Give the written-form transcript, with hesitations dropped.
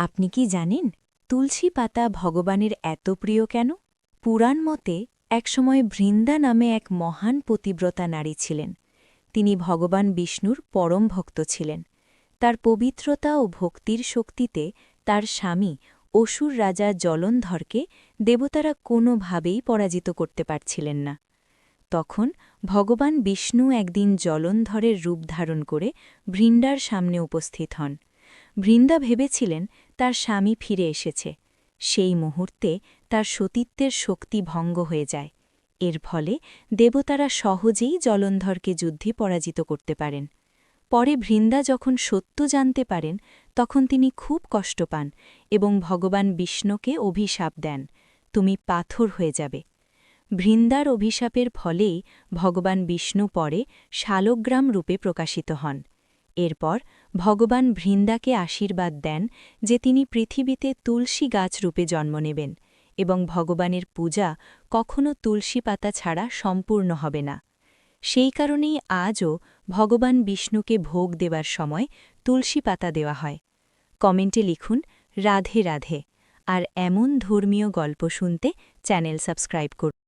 আপনি কি জানেন তুলসী পাতা ভগবানের এত প্রিয় কেন? পুরাণ মতে একসময় বৃন্দা নামে এক মহান পতিব্রতা নারী ছিলেন। তিনি ভগবান বিষ্ণুর পরম ভক্ত ছিলেন। তার পবিত্রতা ও ভক্তির শক্তিতে তার স্বামী অসুর রাজা জলন্ধরকে দেবতারা কোনোভাবেই পরাজিত করতে পারছিলেন না। তখন ভগবান বিষ্ণু একদিন জলন্ধরের রূপ ধারণ করে বৃন্দার সামনে উপস্থিত হন। বৃন্দা ভেবেছিলেন তার স্বামী ফিরে এসেছে। সেই মুহূর্তে তার সতীত্বের শক্তি ভঙ্গ হয়ে যায়। এর ফলে দেবতারা সহজেই জলন্ধরকে যুদ্ধে পরাজিত করতে পারেন। পরে বৃন্দা যখন সত্য জানতে পারেন তখন তিনি খুব কষ্ট পান এবং ভগবান বিষ্ণুকে অভিশাপ দেন, তুমি পাথর হয়ে যাবে। বৃন্দার অভিশাপের ফলেই ভগবান বিষ্ণু পরে শালগ্রাম রূপে প্রকাশিত হন। এরপর ভগবান বৃন্দাকে আশীর্বাদ দেন যে তিনি পৃথিবীতে তুলসী গাছ রূপে জন্ম নেবেন এবং ভগবানের পূজা কখনো তুলসী পাতা ছাড়া সম্পূর্ণ হবে না। সেই কারণেই আজও ভগবান বিষ্ণুকে ভোগ দেওয়ার সময় তুলসী পাতা দেওয়া হয়। কমেন্টে লিখুন রাধে রাধে, আর এমন ধর্মীয় গল্প শুনতে চ্যানেল সাবস্ক্রাইব করুন।